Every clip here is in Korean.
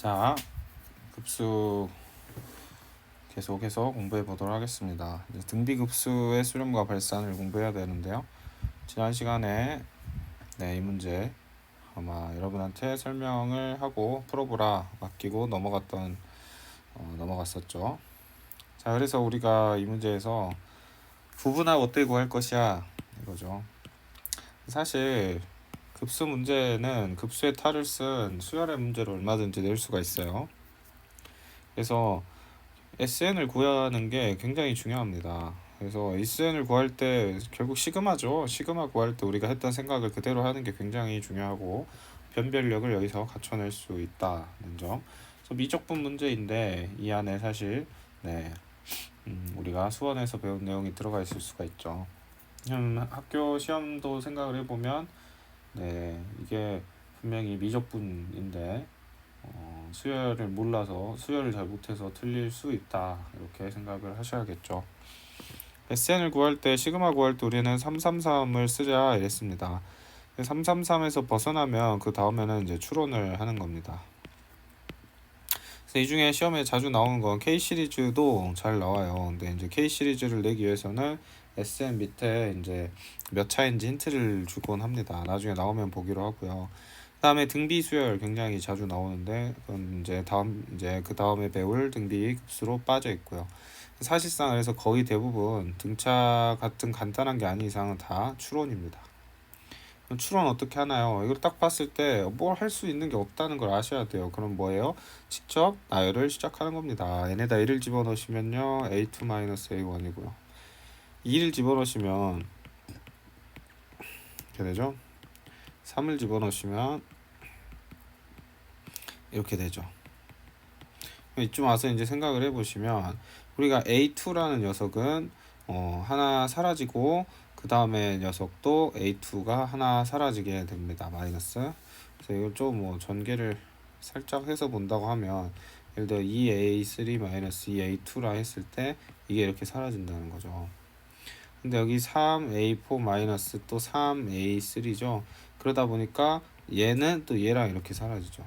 자, 급수 계속해서 공부해 보도록 하겠습니다. 이제 등비급수의 수렴과 발산을 공부해야 되는데요. 지난 시간에 이 문제 아마 여러분한테 설명을 하고 풀어보라 맡기고 넘어갔었죠. 자, 그래서 우리가 이 문제에서 부분합 어떻게 구할 것이야 이거죠. 사실 급수 문제는 급수의 탈을 쓴 수열의 문제로 얼마든지 낼 수가 있어요. 그래서 SN을 구하는 게 굉장히 중요합니다. 그래서 SN을 구할 때 결국 시그마죠. 시그마 구할 때 우리가 했던 생각을 그대로 하는 게 굉장히 중요하고 변별력을 여기서 갖춰낼 수 있다는 점. 그래서 미적분 문제인데 이 안에 사실 우리가 수원에서 배운 내용이 들어가 있을 수가 있죠. 학교 시험도 생각을 해보면 이게 분명히 미적분인데 수열을 몰라서 수열을 잘 못해서 틀릴 수 있다 이렇게 생각을 하셔야겠죠. SN을 구할 때 시그마 구할 때 우리는 333을 쓰자 이랬습니다. 333에서 벗어나면 그 다음에는 이제 추론을 하는 겁니다. 그래서 이 중에 시험에 자주 나오는 건 K 시리즈도 잘 나와요. 근데 이제 K 시리즈를 내기 위해서는 SN 밑에 이제 몇 차인지 힌트를 주곤 합니다. 나중에 나오면 보기로 하고요. 그다음에 등비 수열 굉장히 자주 나오는데 그건 이제 그 다음에 배울 등비 급수로 빠져 있고요. 사실상 그래서 거의 대부분 등차 같은 간단한 게 아닌 이상은 다 추론입니다. 그럼 추론 어떻게 하나요? 이걸 딱 봤을 때 뭘 할 수 있는 게 없다는 걸 아셔야 돼요. 그럼 뭐예요? 직접 나열을 시작하는 겁니다. n에다 1을 집어넣으시면요 a2-a1이고요 2를 집어넣으시면 이렇게 되죠. 3을 집어넣으시면 이렇게 되죠. 이쯤 와서 이제 생각을 해보시면 우리가 A2라는 녀석은 하나 사라지고 그 다음에 녀석도 A2가 하나 사라지게 됩니다. 마이너스. 그래서 이걸 좀 전개를 살짝 해서 본다고 하면 예를 들어 2A3-2A2라 했을 때 이게 이렇게 사라진다는 거죠. 근데 여기 3A4 마이너스 또 3A3죠. 그러다 보니까 얘는 또 얘랑 이렇게 사라지죠.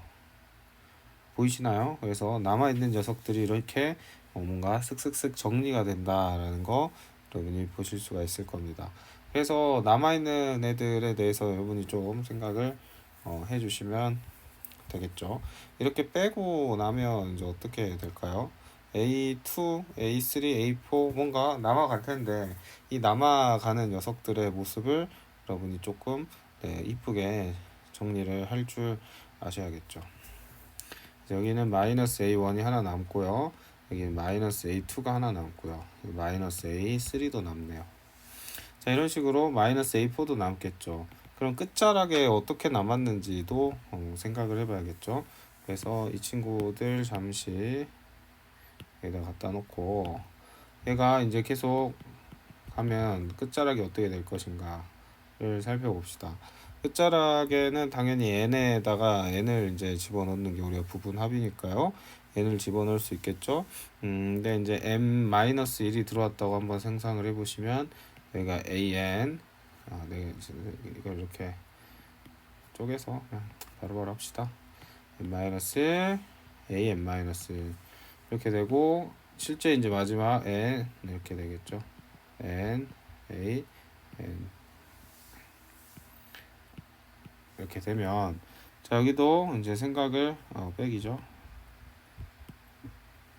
보이시나요? 그래서 남아있는 녀석들이 이렇게 뭔가 쓱쓱쓱 정리가 된다라는 거 여러분이 보실 수가 있을 겁니다. 그래서 남아있는 애들에 대해서 여러분이 좀 생각을 해주시면 되겠죠. 이렇게 빼고 나면 이제 어떻게 될까요? A2, A3, A4 뭔가 남아갈 텐데 이 남아가는 녀석들의 모습을 여러분이 조금 이쁘게 정리를 할 줄 아셔야겠죠. 여기는 마이너스 A1이 하나 남고요. 여기는 마이너스 A2가 하나 남고요. 마이너스 A3도 남네요. 자, 이런 식으로 마이너스 A4도 남겠죠. 그럼 끝자락에 어떻게 남았는지도 생각을 해봐야겠죠. 그래서 이 친구들 잠시 여기다 갖다 놓고 얘가 이제 계속 가면 끝자락이 어떻게 될 것인가를 살펴봅시다. 끝자락에는 당연히 n에다가 n을 이제 집어넣는 게 우리가 부분합이니까요. n을 집어넣을 수 있겠죠. 근데 이제 m-1이 들어왔다고 한번 상상을 해보시면 여기가 an 이걸 이렇게 쪼개서 그냥 바로바로 합시다. n-a n- 이렇게 되고 실제 이제 마지막 n 이렇게 되겠죠. n a n 이렇게 되면 자 여기도 이제 생각을 빼기죠.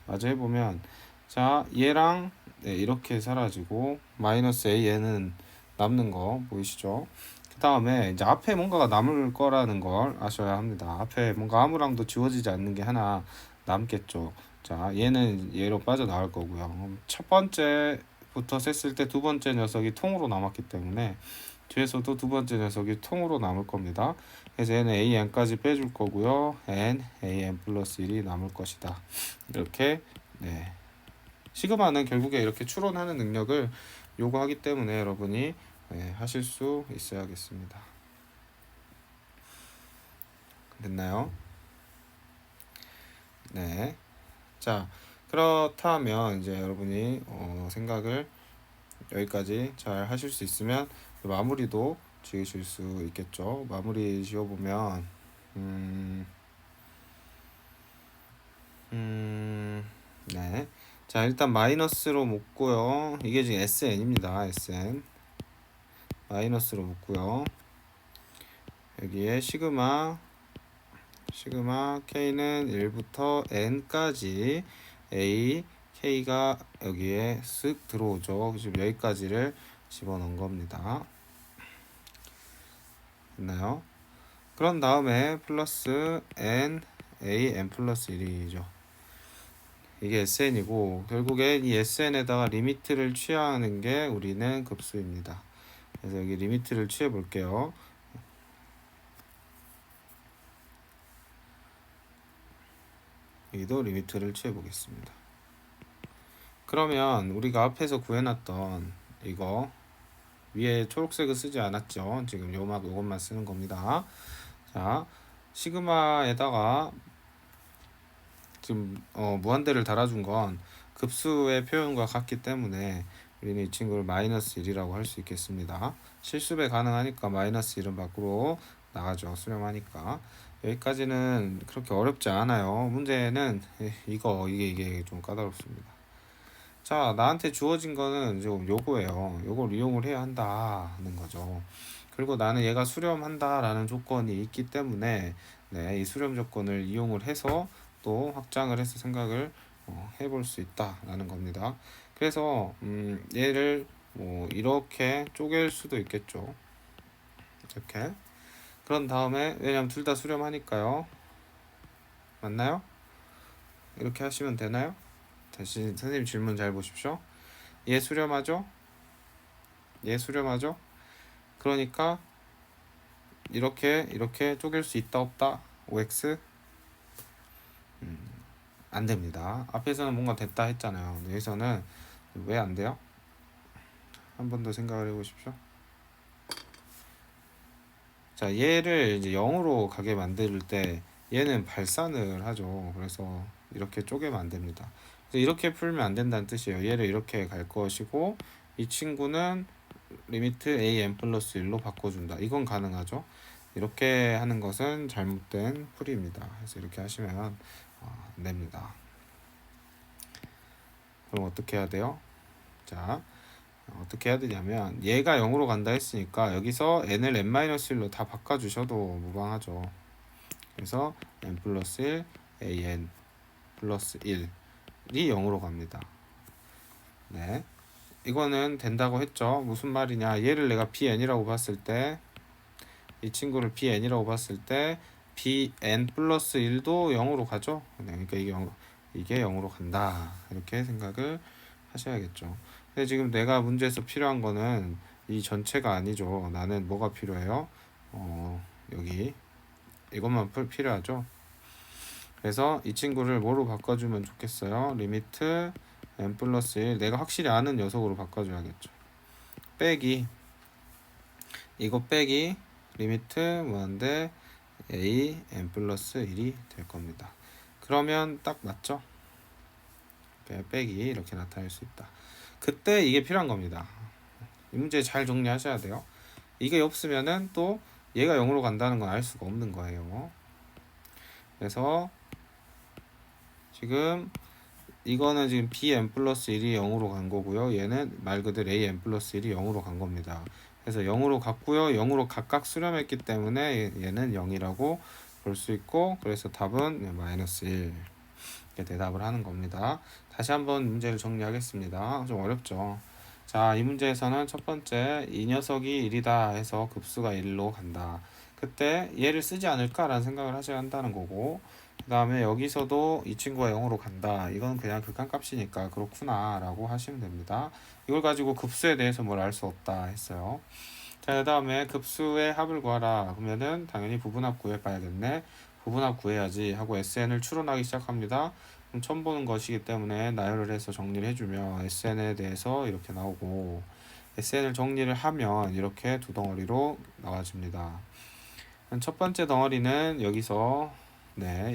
마저 해보면 자 얘랑 이렇게 사라지고 마이너스 AN은 남는 거 보이시죠? 그 다음에 이제 앞에 뭔가가 남을 거라는 걸 아셔야 합니다. 앞에 뭔가 아무랑도 지워지지 않는 게 하나 남겠죠. 자 얘는 얘로 빠져나갈 거고요. 첫 번째부터 셌을 때 두 번째 녀석이 통으로 남았기 때문에 뒤에서도 두 번째 녀석이 통으로 남을 겁니다. 그래서 얘는 AN까지 빼줄 거고요. N, AN 플러스 1이 남을 것이다. 이렇게 시그마는 결국에 이렇게 추론하는 능력을 요구하기 때문에 여러분이 하실 수 있어야겠습니다. 됐나요? 네. 자, 그렇다면 이제 여러분이 생각을 여기까지 잘 하실 수 있으면 마무리도 지으실 수 있겠죠. 마무리 지어보면 자, 일단 마이너스로 묶고요. 이게 지금 SN입니다. SN. 마이너스로 묶고요. 여기에 시그마 K는 1부터 N까지 A, K가 여기에 쓱 들어오죠. 지금 여기까지를 집어넣은 겁니다. 됐나요? 그런 다음에 플러스 N, A, N 플러스 1이죠. 이게 SN이고 결국엔 이 SN에다가 리미트를 취하는 게 우리는 급수입니다. 그래서 여기 리미트를 취해 볼게요. 여기도 리미트를 취해 보겠습니다. 그러면 우리가 앞에서 구해놨던 이거 위에 초록색을 쓰지 않았죠. 지금 요것만 쓰는 겁니다. 자, 시그마에다가 지금 무한대를 달아준 건 급수의 표현과 같기 때문에 우리는 이 친구를 마이너스 1이라고 할 수 있겠습니다. 실수배 가능하니까 마이너스 1은 밖으로 나가죠. 수렴하니까. 여기까지는 그렇게 어렵지 않아요. 문제는 이게 좀 까다롭습니다. 자, 나한테 주어진 거는 좀 요거예요. 요걸 이용을 해야 한다는 거죠. 그리고 나는 얘가 수렴한다라는 조건이 있기 때문에 이 수렴 조건을 이용을 해서 또 확장을 해서 생각을 해볼 수 있다라는 겁니다. 그래서 얘를 뭐 이렇게 쪼갤 수도 있겠죠. 이렇게. 그런 다음에 왜냐면 둘 다 수렴하니까요. 맞나요? 이렇게 하시면 되나요? 다시 선생님 질문 잘 보십시오. 얘 수렴하죠? 얘 수렴하죠? 그러니까 이렇게 쪼갤 수 있다 없다? OX? 안 됩니다. 앞에서는 뭔가 됐다 했잖아요. 여기서는 왜 안 돼요? 한 번 더 생각을 해보십시오. 자, 얘를 이제 0으로 가게 만들 때 얘는 발산을 하죠. 그래서 이렇게 쪼개면 안 됩니다. 그래서 이렇게 풀면 안 된다는 뜻이에요. 얘를 이렇게 갈 것이고 이 친구는 리미트 a(n 플러스 1로 바꿔준다. 이건 가능하죠. 이렇게 하는 것은 잘못된 풀이입니다. 그래서 이렇게 하시면 안 됩니다. 그럼 어떻게 해야 돼요? 자, 어떻게 해야 되냐면 얘가 0으로 간다 했으니까 여기서 n을 n-1로 다 바꿔주셔도 무방하죠. 그래서 n 플러스 1, an 플러스 1이 0으로 갑니다. 네, 이거는 된다고 했죠. 무슨 말이냐, 얘를 내가 bn이라고 봤을 때 이 친구를 bn이라고 봤을 때 bn 플러스 1도 0으로 가죠. 그러니까 이게 0으로 간다, 이렇게 생각을 하셔야겠죠. 근데 지금 내가 문제에서 필요한 거는 이 전체가 아니죠. 나는 뭐가 필요해요? 여기 이것만 필요하죠. 그래서 이 친구를 뭐로 바꿔주면 좋겠어요? 리미트 n 플러스 1, 내가 확실히 아는 녀석으로 바꿔줘야겠죠. 빼기 이거 빼기 리미트 무한대 a n 플러스 1이 될 겁니다. 그러면 딱 맞죠? 빼기 이렇게 나타낼 수 있다. 그때 이게 필요한 겁니다. 이 문제 잘 정리하셔야 돼요. 이게 없으면은 또 얘가 0으로 간다는 건 알 수가 없는 거예요. 그래서 지금 이거는 지금 bn 플러스 1이 0으로 간 거고요. 얘는 말 그대로 an 플러스 1이 0으로 간 겁니다. 그래서 0으로 갔고요. 0으로 각각 수렴했기 때문에 얘는 0이라고 볼 수 있고, 그래서 답은 마이너스 1 이렇게 대답을 하는 겁니다. 다시 한번 문제를 정리하겠습니다. 좀 어렵죠. 자, 이 문제에서는 첫 번째 이 녀석이 1이다 해서 급수가 1로 간다. 그때 얘를 쓰지 않을까라는 생각을 하셔야 한다는 거고, 그 다음에 여기서도 이 친구가 0으로 간다. 이건 그냥 극한값이니까 그렇구나 라고 하시면 됩니다. 이걸 가지고 급수에 대해서 뭘 알 수 없다 했어요. 자, 그 다음에 급수의 합을 구하라. 그러면은 당연히 부분합 구해봐야겠네. 부분합 구해야지 하고 SN을 추론하기 시작합니다. 그럼 처음 보는 것이기 때문에 나열을 해서 정리를 해주면 SN에 대해서 이렇게 나오고, SN을 정리를 하면 이렇게 두 덩어리로 나와집니다. 첫 번째 덩어리는 여기서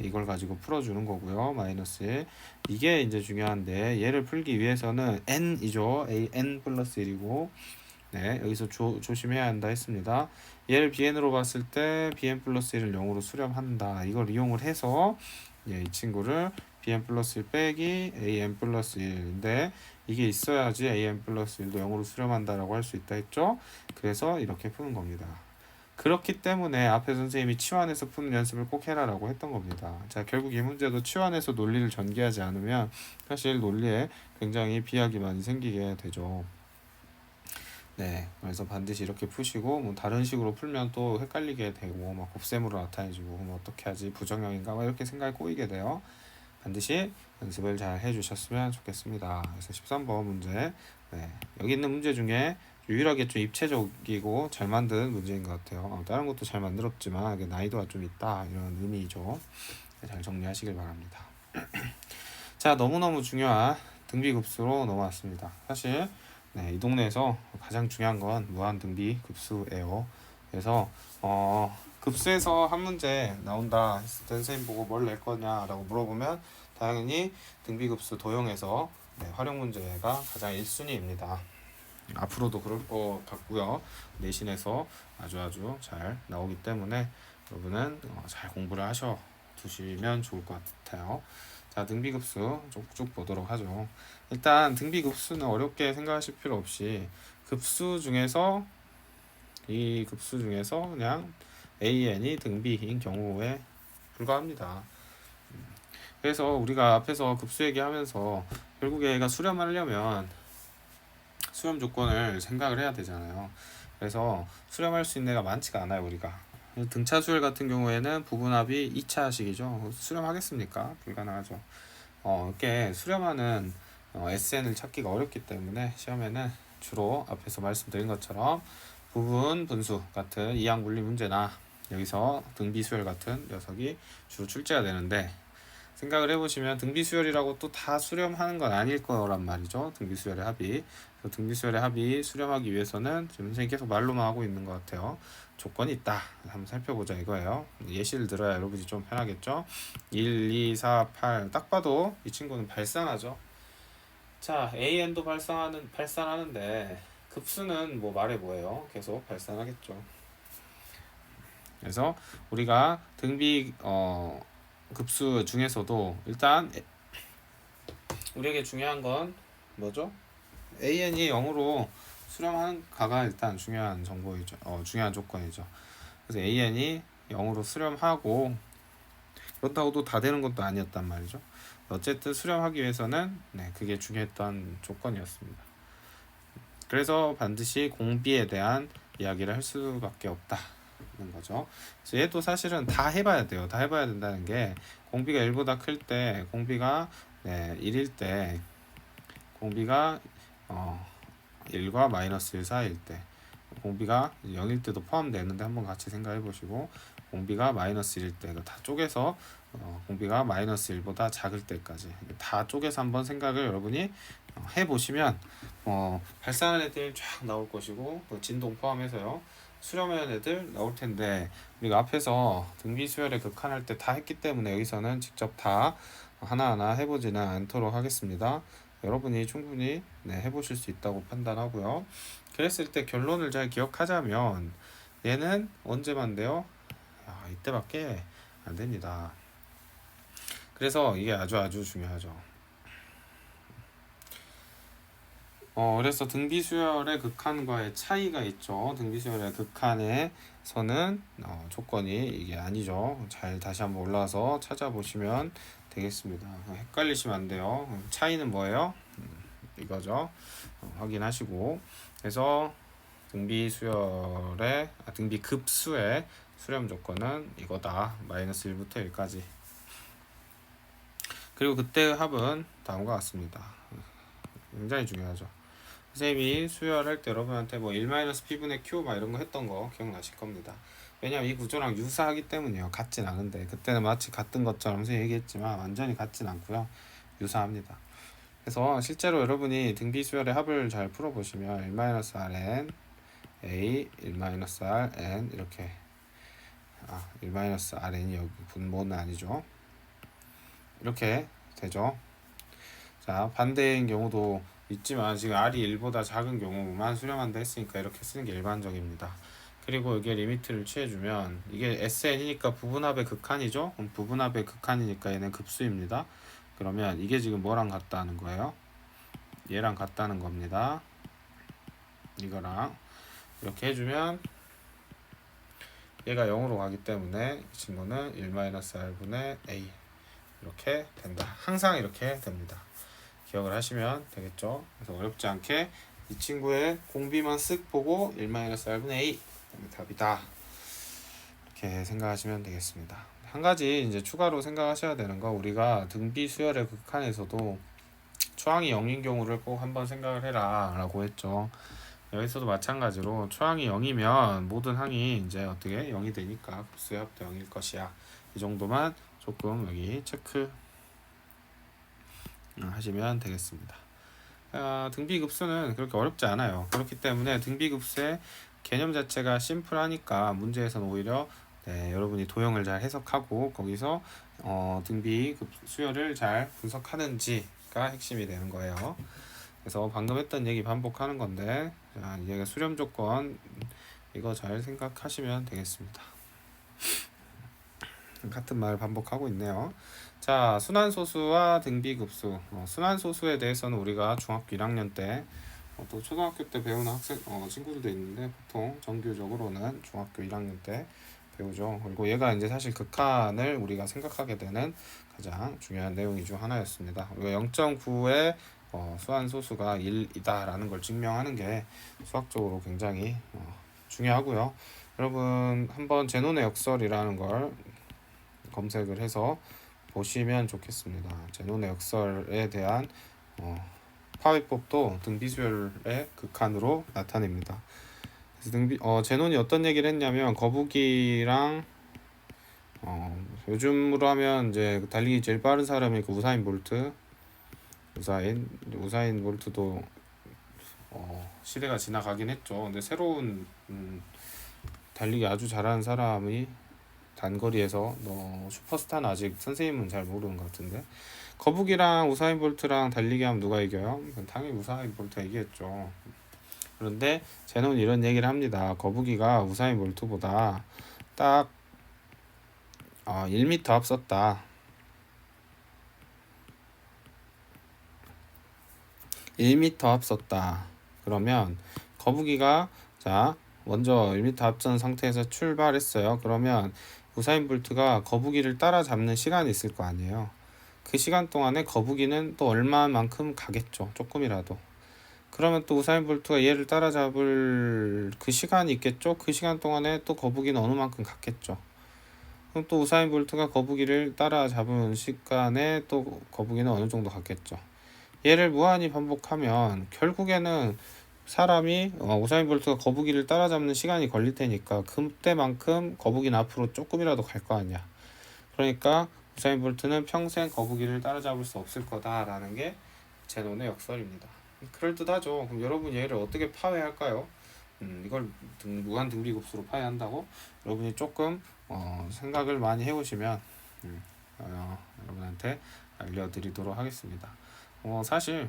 이걸 가지고 풀어주는 거고요. 마이너스 1. 이게 이제 중요한데 얘를 풀기 위해서는 n이죠. n 플러스 1이고 여기서 조심해야 한다 했습니다. 얘를 bn으로 봤을 때 bn 플러스 1을 0으로 수렴한다. 이걸 이용을 해서 이 친구를 bn 플러스 1 빼기 an 플러스 1인데 이게 있어야지 an 플러스 1도 0으로 수렴한다라고 할 수 있다 했죠. 그래서 이렇게 푸는 겁니다. 그렇기 때문에 앞에 선생님이 치환해서 푸는 연습을 꼭 해라라고 했던 겁니다. 자, 결국 이 문제도 치환해서 논리를 전개하지 않으면 사실 논리에 굉장히 비약이 많이 생기게 되죠. 네, 그래서 반드시 이렇게 푸시고 뭐 다른 식으로 풀면 또 헷갈리게 되고 막 곱셈으로 나타내지고 뭐 어떻게 하지 부정형인가 막 이렇게 생각이 꼬이게 돼요. 반드시 연습을 잘 해주셨으면 좋겠습니다. 그래서 13번 문제, 네, 여기 있는 문제 중에 유일하게 좀 입체적이고 잘 만든 문제인 것 같아요. 다른 것도 잘 만들었지만 이게 난이도가 좀 있다 이런 의미죠. 네, 잘 정리하시길 바랍니다. 자, 너무너무 중요한 등비급수로 넘어왔습니다. 사실 네, 이 동네에서 가장 중요한 건 무한등비급수예요. 그래서 급수에서 한 문제 나온다 했을 때 선생님 보고 뭘 낼 거냐라고 물어보면 당연히 등비급수 도형에서 네, 활용 문제가 가장 1순위입니다. 앞으로도 그럴 것 같고요. 내신에서 아주 잘 나오기 때문에 여러분은 잘 공부를 하셔 두시면 좋을 것 같아요. 자, 등비급수 쭉쭉 보도록 하죠. 일단 등비급수는 어렵게 생각하실 필요 없이 급수 중에서 이 급수 중에서 그냥 an이 등비인 경우에 불과합니다. 그래서 우리가 앞에서 급수 얘기하면서 결국에 얘가 수렴하려면 수렴 조건을 생각을 해야 되잖아요. 그래서 수렴할 수 있는 애가 많지가 않아요, 우리가. 등차수열 같은 경우에는 부분합이 2차식이죠. 수렴하겠습니까? 불가능하죠. 이렇게 수렴하는 SN을 찾기가 어렵기 때문에 시험에는 주로 앞에서 말씀드린 것처럼 부분 분수 같은 이항 물리 문제나 여기서 등비수열 같은 녀석이 주로 출제가 되는데 생각을 해보시면 등비수열이라고 또 다 수렴하는 건 아닐 거란 말이죠. 등비수열의 합이. 등비수열의 합이 수렴하기 위해서는 지금 선생님 계속 말로만 하고 있는 것 같아요. 조건이 있다. 한번 살펴보자 이거예요. 예시를 들어야 여러분이 좀 편하겠죠. 1, 2, 4, 8. 딱 봐도 이 친구는 발산하죠. 자, AN도 발산하는데 급수는 뭐 말해 뭐예요? 계속 발산하겠죠. 그래서 우리가 등비 급수 중에서도 일단 우리에게 중요한 건 뭐죠? AN이 0으로 수렴하는 가가 일단 중요한 정보이죠. 중요한 조건이죠. 그래서 AN이 0으로 수렴하고 그렇다고 또 다 되는 것도 아니었단 말이죠. 어쨌든 수렴하기 위해서는 네, 그게 중요했던 조건이었습니다. 그래서 반드시 공비에 대한 이야기를 할 수밖에 없다는 거죠. 그래서 얘도 사실은 다 해봐야 돼요. 다 해봐야 된다는 게 공비가 1보다 클 때, 공비가 1일 때, 공비가 1과 마이너스 1 사이일 때, 공비가 0일 때도 포함되는데 한번 같이 생각해 보시고 공비가 마이너스 1일 때 다 쪼개서 공비가 마이너스 1보다 작을 때까지 다 쪼개서 한번 생각을 여러분이 해보시면 발산한 애들 쫙 나올 것이고 진동 포함해서요 수렴한 애들 나올 텐데 우리가 앞에서 등비수열에 극한할 때 다 했기 때문에 여기서는 직접 다 하나하나 해보지는 않도록 하겠습니다. 여러분이 충분히 해보실 수 있다고 판단하고요. 그랬을 때 결론을 잘 기억하자면 얘는 언제만 돼요? 이때밖에 안 됩니다. 그래서 이게 아주 중요하죠. 그래서 등비수열의 극한과의 차이가 있죠. 등비수열의 극한에서는 조건이 이게 아니죠. 잘 다시 한번 올라와서 찾아보시면 되겠습니다. 헷갈리시면 안 돼요. 차이는 뭐예요? 이거죠. 확인하시고 그래서 등비급수의 수렴 조건은 이거다. 마이너스 1부터 1까지. 그리고 그때 합은 다음과 같습니다. 굉장히 중요하죠. 선생님이 수열할 때 여러분한테 뭐 1-P분의 Q 막 이런 거 했던 거 기억나실 겁니다. 왜냐면 이 구조랑 유사하기 때문이에요. 같진 않은데 그때는 마치 같은 것처럼 선생님이 얘기했지만 완전히 같진 않고요. 유사합니다. 그래서 실제로 여러분이 등비수열의 합을 잘 풀어보시면 1-Rn A 1-Rn 이렇게 1-Rn이 여기 분모는 아니죠. 이렇게 되죠. 자, 반대인 경우도 있지만 지금 R이 1보다 작은 경우만 수렴한다 했으니까 이렇게 쓰는 게 일반적입니다. 그리고 이게 리미트를 취해주면 이게 SN이니까 부분합의 극한이죠. 그럼 부분합의 극한이니까 얘는 급수입니다. 그러면 이게 지금 뭐랑 같다는 거예요? 얘랑 같다는 겁니다. 이거랑 이렇게 해주면 얘가 0으로 가기 때문에 이 친구는 1-r분의 a 이렇게 된다. 항상 이렇게 됩니다. 기억을 하시면 되겠죠. 그래서 어렵지 않게 이 친구의 공비만 쓱 보고 1-r분의 a 답이다. 이렇게 생각하시면 되겠습니다. 한 가지 이제 추가로 생각하셔야 되는 거, 우리가 등비 수열의 극한에서도 초항이 0인 경우를 꼭 한번 생각을 해라 라고 했죠. 여기서도 마찬가지로 초항이 0이면 모든 항이 이제 어떻게 0이 되니까 급수의 합도 0일 것이야. 이 정도만 조금 여기 체크 하시면 되겠습니다. 등비급수는 그렇게 어렵지 않아요. 그렇기 때문에 등비급수의 개념 자체가 심플하니까 문제에서는 오히려 여러분이 도형을 잘 해석하고 거기서 등비 수열을 잘 분석하는지가 핵심이 되는 거예요. 그래서 방금 했던 얘기 반복하는 건데, 얘가 수렴 조건 이거 잘 생각하시면 되겠습니다. 같은 말 반복하고 있네요. 자, 순환소수와 등비급수. 순환소수에 대해서는 우리가 중학교 1학년 때, 또 초등학교 때 배우는 학생, 친구들도 있는데, 보통 정규적으로는 중학교 1학년 때 배우죠. 그리고 얘가 이제 사실 극한을 우리가 생각하게 되는 가장 중요한 내용이 중 하나였습니다. 우리가 0.9의 수환소수가 1이다 라는 걸 증명하는 게 수학적으로 굉장히 중요하고요. 여러분 한번 제논의 역설이라는 걸 검색을 해서 보시면 좋겠습니다. 제논의 역설에 대한 파위법도 등비수열의 극한으로 나타냅니다. 그래서 제논이 어떤 얘기를 했냐면, 거북이랑 요즘으로 하면 이제 달리기 제일 빠른 사람이 그 우사인 볼트, 우사인 볼트도 시대가 지나가긴 했죠. 근데 새로운 달리기 아주 잘하는 사람이 단거리에서 슈퍼스타는 아직 선생님은 잘 모르는 것 같은데, 거북이랑 우사인 볼트랑 달리기 하면 누가 이겨요? 당연히 우사인 볼트가 이기겠죠. 그런데 제논이 이런 얘기를 합니다. 거북이가 우사인 볼트보다 딱 1m 앞섰다. 1m 앞섰다. 그러면 거북이가 먼저 1m 앞선 상태에서 출발했어요. 그러면 우사인 볼트가 거북이를 따라잡는 시간이 있을 거 아니에요. 그 시간 동안에 거북이는 또 얼마만큼 가겠죠. 조금이라도. 그러면 또 우사인 볼트가 얘를 따라잡을 그 시간이 있겠죠. 그 시간 동안에 또 거북이는 어느 만큼 갔겠죠. 그럼 또 우사인 볼트가 거북이를 따라잡은 시간에 또 거북이는 어느 정도 갔겠죠. 얘를 무한히 반복하면 결국에는 사람이 우사인 볼트가 거북이를 따라잡는 시간이 걸릴 테니까 그때만큼 거북이는 앞으로 조금이라도 갈 거 아니야. 그러니까 우사인 볼트는 평생 거북이를 따라잡을 수 없을 거다라는 게 제논의 역설입니다. 그럴듯하죠. 그럼 여러분 얘를 어떻게 파괴할까요? 이걸 무한 등비급수로 파괴한다고? 여러분이 조금 생각을 많이 해보시면 여러분한테 알려드리도록 하겠습니다. 사실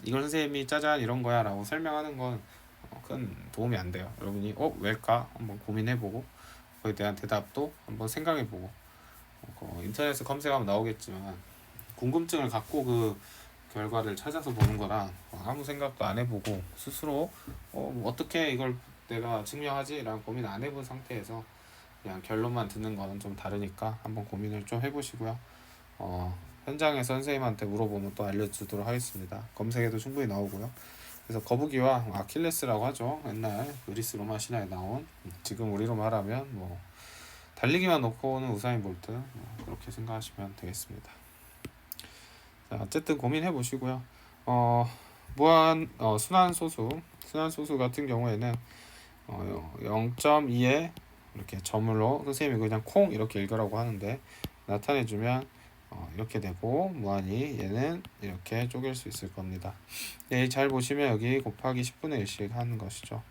이걸 선생님이 짜잔 이런 거야 라고 설명하는 건 큰 도움이 안 돼요. 여러분이 왜일까 한번 고민해보고 그에 대한 대답도 한번 생각해보고 인터넷에 검색하면 나오겠지만, 궁금증을 갖고 그 결과를 찾아서 보는 거랑 아무 생각도 안 해보고 스스로 어떻게 이걸 내가 증명하지? 라는 고민 안 해본 상태에서 그냥 결론만 듣는 거는 좀 다르니까 한번 고민을 좀 해보시고요. 현장에서 선생님한테 물어보면 또 알려주도록 하겠습니다. 검색에도 충분히 나오고요. 그래서 거북이와 아킬레스라고 하죠. 옛날 그리스 로마 신화에 나온, 지금 우리로 말하면 달리기만 놓고는 우사인 볼트, 그렇게 생각하시면 되겠습니다. 자, 어쨌든 고민해 보시고요. 무한 순환소수 같은 경우에는 0.2에 이렇게 점으로 선생님이 그냥 콩 이렇게 읽으라고 하는데 나타내주면 이렇게 되고, 무한히 얘는 이렇게 쪼갤 수 있을 겁니다. 잘 보시면 여기 곱하기 10분의 1씩 하는 것이죠.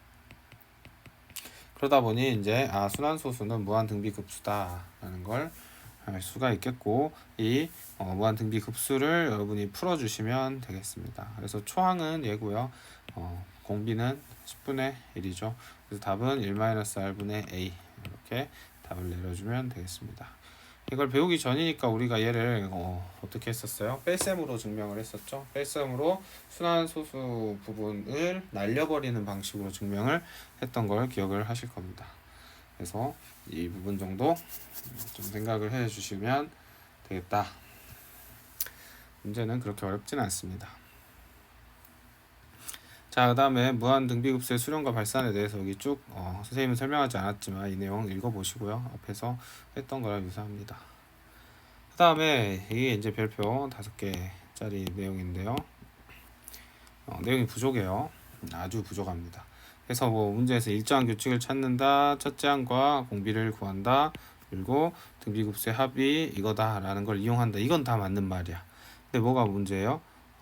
그러다 보니 이제 순환소수는 무한 등비급수다 라는 걸 알 수가 있겠고, 이 무한 등비급수를 여러분이 풀어주시면 되겠습니다. 그래서 초항은 얘고요. 공비는 10분의 1이죠. 그래서 답은 1-r분의 a 이렇게 답을 내려주면 되겠습니다. 이걸 배우기 전이니까 우리가 얘를 어떻게 했었어요? 뺄셈으로 증명을 했었죠. 뺄셈으로 순환소수 부분을 날려버리는 방식으로 증명을 했던 걸 기억을 하실 겁니다. 그래서 이 부분 정도 좀 생각을 해 주시면 되겠다. 문제는 그렇게 어렵진 않습니다. 자, 그 다음에 무한등비급수의 수렴과 발산에 대해서 여기 쭉 선생님은 설명하지 않았지만 이 내용 읽어보시고요. 앞에서 했던 거랑 유사합니다. 그 다음에 이게 이제 별표 5개짜리 내용인데요. 내용이 부족해요. 아주 부족합니다. 그래서 뭐 문제에서 일정한 규칙을 찾는다, 첫째 항과 공비를 구한다, 그리고 등비급수의 합이 이거다 라는 걸 이용한다. 이건 다 맞는 말이야. 근데 뭐가 문제예요?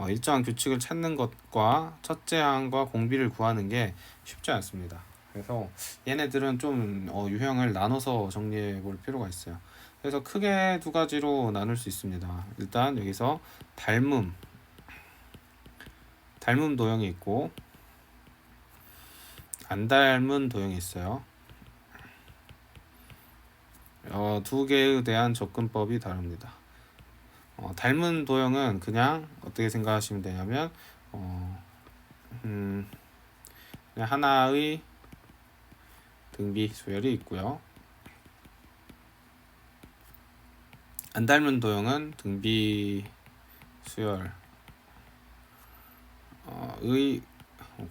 일정한 규칙을 찾는 것과 첫째 항과 공비를 구하는 게 쉽지 않습니다. 그래서 얘네들은 좀 유형을 나눠서 정리해 볼 필요가 있어요. 그래서 크게 두 가지로 나눌 수 있습니다. 일단 여기서 닮음 도형이 있고 안 닮은 도형이 있어요. 두 개에 대한 접근법이 다릅니다. 닮은 도형은 그냥 어떻게 생각하시면 되냐면 그냥 하나의 등비 수열이 있고요. 안 닮은 도형은 등비 수열의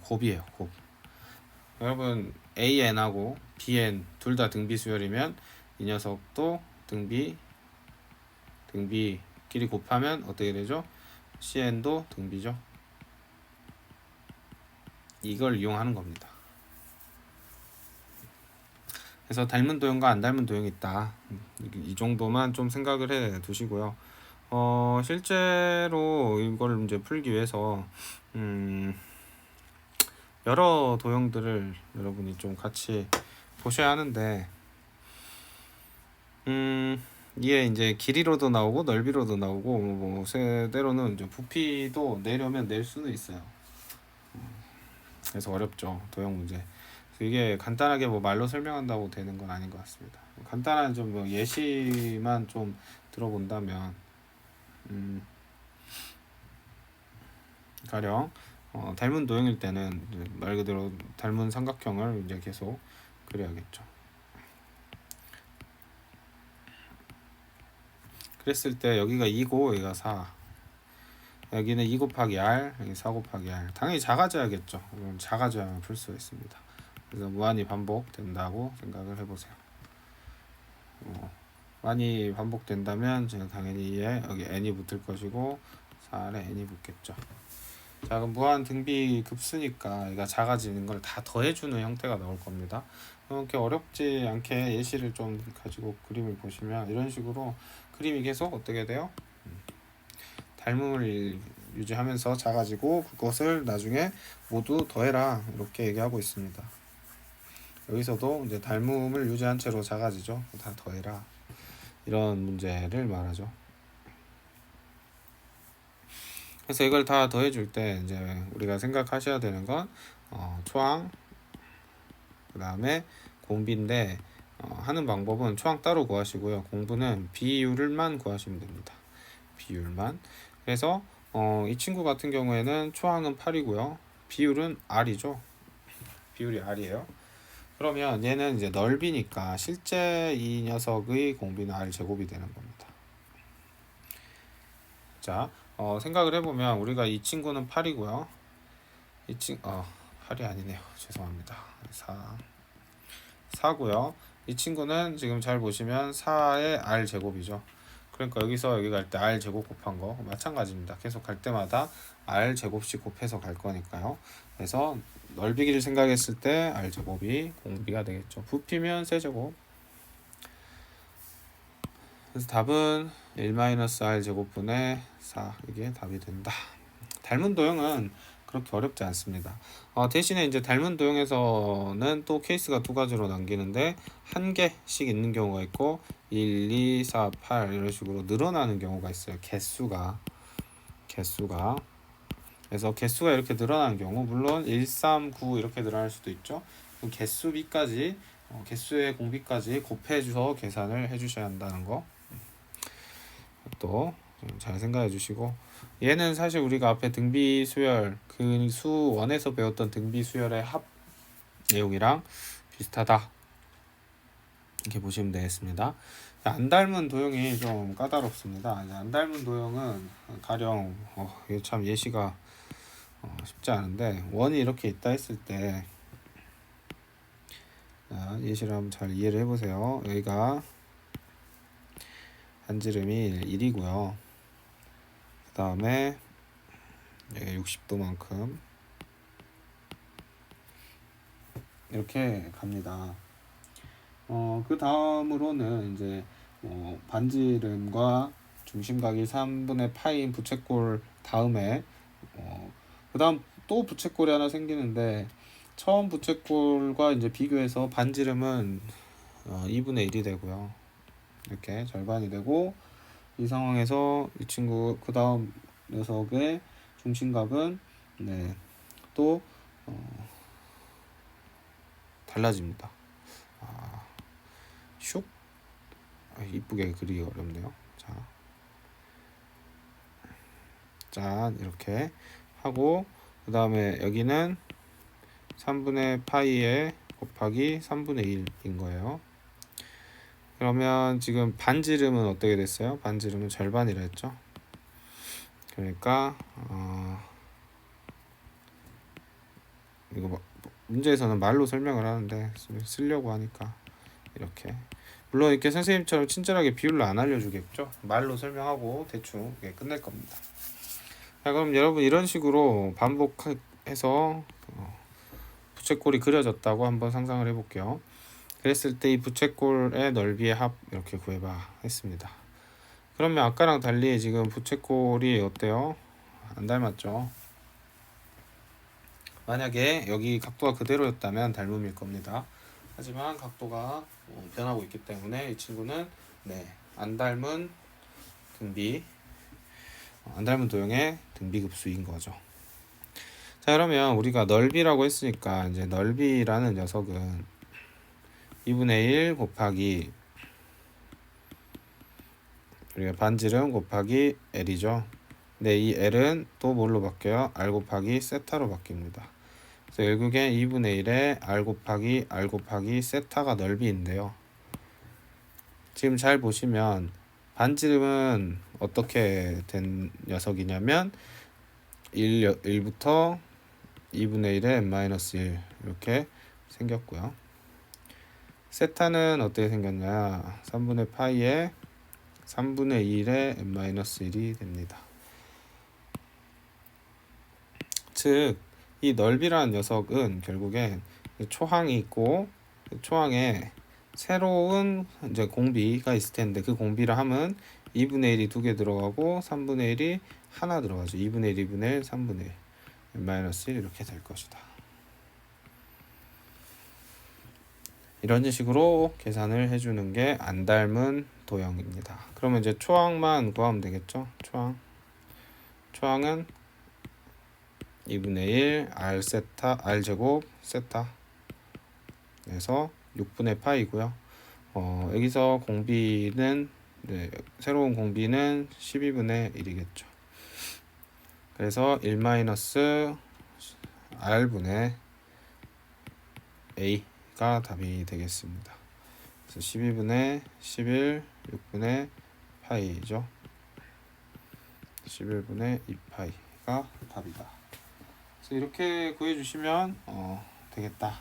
곱이에요. 곱. 여러분 AN하고 BN 둘 다 등비 수열이면 이 녀석도 등비끼리 곱하면 어떻게 되죠? CN도 등비죠. 이걸 이용하는 겁니다. 그래서 닮은 도형과 안 닮은 도형이 있다. 이 정도만 좀 생각을 해 두시고요. 실제로 이걸 이제 풀기 위해서 여러 도형들을 여러분이 좀 같이 보셔야 하는데 이게 이제 길이로도 나오고 넓이로도 나오고 뭐 때로는 이제 부피도 내려면 낼 수는 있어요. 그래서 어렵죠, 도형 문제. 이게 간단하게 뭐 말로 설명한다고 되는 건 아닌 것 같습니다. 간단한 좀 뭐 예시만 좀 들어본다면 가령 닮은 도형일 때는 말 그대로 닮은 삼각형을 이제 계속 그려야겠죠. 그랬을 때 여기가 2고 여기가 4, 여기는 2 곱하기 r, 여기 4 곱하기 r. 당연히 작아져야겠죠. 작아져야만 풀 수 있습니다. 그래서 무한히 반복된다고 생각을 해보세요. 많이 반복된다면 제가 당연히 여기 n이 붙을 것이고 4에 n이 붙겠죠. 자, 그럼 무한 등비 급수니까 얘가 작아지는 걸 다 더해주는 형태가 나올 겁니다. 이렇게 어렵지 않게 예시를 좀 가지고 그림을 보시면 이런 식으로 그림이 계속 어떻게 돼요? 닮음을 유지하면서 작아지고 그것을 나중에 모두 더해라 이렇게 얘기하고 있습니다. 여기서도 이제 닮음을 유지한 채로 작아지죠. 다 더해라 이런 문제를 말하죠. 그래서 이걸 다 더해줄 때 이제 우리가 생각하셔야 되는 건 초항 그 다음에 공비인데 하는 방법은 초항 따로 구하시고요. 공부는 비율만 구하시면 됩니다. 비율만. 그래서 이 친구 같은 경우에는 초항은 8이고요. 비율은 R이죠. 비율이 R이에요. 그러면 얘는 이제 넓이니까 실제 이 녀석의 공비는 R 제곱이 되는 겁니다. 자, 생각을 해보면 우리가 이 친구는 8이고요. 8이 아니네요. 죄송합니다. 4고요. 이 친구는 지금 잘 보시면 4의 R 제곱이죠. 그러니까 여기서 여기 갈 때 R 제곱 곱한 거 마찬가지입니다. 계속 갈 때마다 R 제곱씩 곱해서 갈 거니까요. 그래서 넓이기를 생각했을 때 R 제곱이 공비가 되겠죠. 부피면 세제곱. 그래서 답은 1-R 제곱분의 4 이게 답이 된다. 닮은 도형은 그렇게 어렵지 않습니다. 대신에 이제 닮은 도형에서는 또 케이스가 두 가지로 남기는데 한 개씩 있는 경우가 있고 1, 2, 4, 8 이런 식으로 늘어나는 경우가 있어요. 개수가 그래서 개수가 이렇게 늘어나는 경우 물론 1, 3, 9 이렇게 늘어날 수도 있죠. 그 개수비까지 개수의 공비까지 곱해줘서 계산을 해주셔야 한다는 거. 이것도 좀 잘 생각해 주시고, 얘는 사실 우리가 앞에 등비 수열 그 수 1에서 배웠던 등비 수열의 합 내용이랑 비슷하다 이렇게 보시면 되겠습니다. 안 닮은 도형이 좀 까다롭습니다. 안 닮은 도형은 가령 이게 참 예시가 쉽지 않은데, 원이 이렇게 있다 했을 때, 자, 예시를 한번 잘 이해를 해보세요. 여기가 반지름이 1이고요. 그 다음에 60도만큼 이렇게 갑니다. 그 다음으로는 이제 반지름과 중심각이 3분의 파인 부채꼴 다음에 그 다음 또 부채꼴이 하나 생기는데, 처음 부채꼴과 이제 비교해서 반지름은 2분의 1이 되고요. 이렇게 절반이 되고, 이 상황에서 이 친구 그 다음 녀석의 중심각은 또 달라집니다. 슉 이쁘게 그리기 어렵네요. 짠 이렇게 하고, 그 다음에 여기는 3분의 파이에 곱하기 3분의 1인 거예요. 그러면 지금 반지름은 어떻게 됐어요? 반지름은 절반이라 했죠. 그러니까 이거 문제에서는 말로 설명을 하는데 쓰려고 하니까 이렇게, 물론 이렇게 선생님처럼 친절하게 비율로 안 알려주겠죠. 말로 설명하고 대충 끝낼 겁니다. 자, 그럼 여러분 이런 식으로 반복해서 부채꼴이 그려졌다고 한번 상상을 해볼게요. 그랬을 때 이 부채꼴의 넓이의 합 이렇게 구해봐 했습니다. 그러면 아까랑 달리 지금 부채꼴이 어때요? 안 닮았죠? 만약에 여기 각도가 그대로였다면 닮음일 겁니다. 하지만 각도가 변하고 있기 때문에 이 친구는 안 닮은 등비, 안 닮은 도형의 등비급수인 거죠. 자, 그러면 우리가 넓이라고 했으니까 이제 넓이라는 녀석은 2분의 1 곱하기 우리가 반지름 곱하기 L이죠. 근데 이 L은 또 뭘로 바뀌어요? R 곱하기 세타로 바뀝니다. 그래서 결국엔 2분의 1에 R 곱하기 세타가 넓이인데요. 지금 잘 보시면 반지름은 어떻게 된 녀석이냐면 1부터 2분의 1에 n-1 이렇게 생겼고요. 세타는 어떻게 생겼냐? 3분의 파이에 3분의 1에 n-1이 됩니다. 즉, 이 넓이라는 녀석은 결국엔 초항이 있고, 초항에 새로운 이제 공비가 있을 텐데, 그 공비를 하면 2분의 1이 2개 들어가고 3분의 1이 하나 들어가죠. 2분의 1, 2분의 1, 3분의 1, n-1 이렇게 될 것이다. 이런 식으로 계산을 해주는 게 안 닮은 도형입니다. 그러면 이제 초항만 구하면 되겠죠. 초항은 2분의 1 r 세타 r 제곱 세타 에서 6분의 파이고요. 여기서 공비는 새로운 공비는 12분의 1이겠죠. 그래서 1-r분의 a가 답이 되겠습니다. 그래서 12분의 11 6분의 파이죠. 11분의 2파이가 답이다. 그래서 이렇게 구해주시면 되겠다.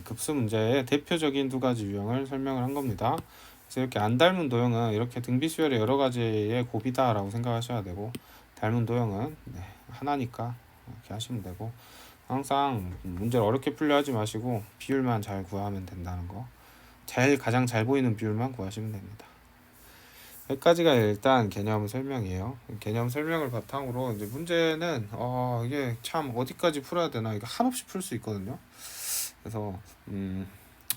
급수 문제의 대표적인 두 가지 유형을 설명을 한 겁니다. 그래서 이렇게 안 닮은 도형은 이렇게 등비수열의 여러 가지의 곱이다라고 생각하셔야 되고, 닮은 도형은 하나니까 이렇게 하시면 되고, 항상 문제를 어렵게 풀려 하지 마시고 비율만 잘 구하면 된다는 거, 가장 잘 보이는 비율만 구하시면 됩니다. 여기까지가 일단 개념 설명이에요. 개념 설명을 바탕으로 이제 문제는 이게 참 어디까지 풀어야 되나, 이거 한없이 풀 수 있거든요. 그래서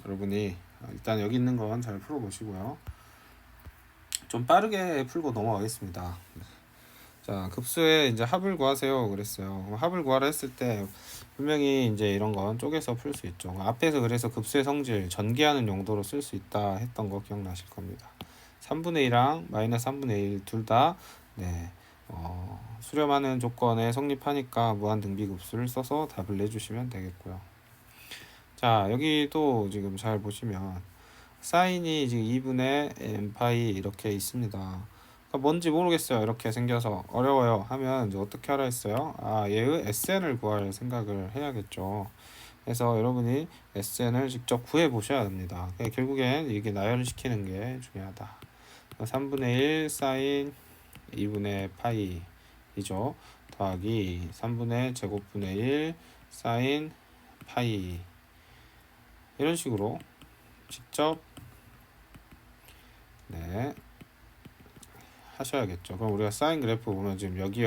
여러분이 일단 여기 있는 건 잘 풀어보시고요. 좀 빠르게 풀고 넘어가겠습니다. 자, 급수에 이제 합을 구하세요 그랬어요. 그럼 합을 구하라 했을 때 분명히 이제 이런 건 쪼개서 풀 수 있죠. 앞에서 그래서 급수의 성질 전개하는 용도로 쓸 수 있다 했던 거 기억나실 겁니다. 3분의 1이랑 마이너스 3분의 1 둘 다 네, 수렴하는 조건에 성립하니까 무한 등비급수를 써서 답을 내주시면 되겠고요. 자, 여기도 지금 잘 보시면 사인이 지금 2분의 n파이 이렇게 있습니다. 그러니까 뭔지 모르겠어요. 이렇게 생겨서 어려워요 하면 이제 어떻게 하라 했어요? 얘의 SN을 구할 생각을 해야겠죠. 그래서 여러분이 SN을 직접 구해 보셔야 됩니다. 그러니까 결국엔 이게 나열시키는 게 중요하다. 3분의 1 사인 2분의 파이이죠. 더하기 3분의 제곱분의 1 사인 파이, 이런 식으로 직접 네 하셔야겠죠. 그럼 우리가 사인 그래프 보면 지금 여기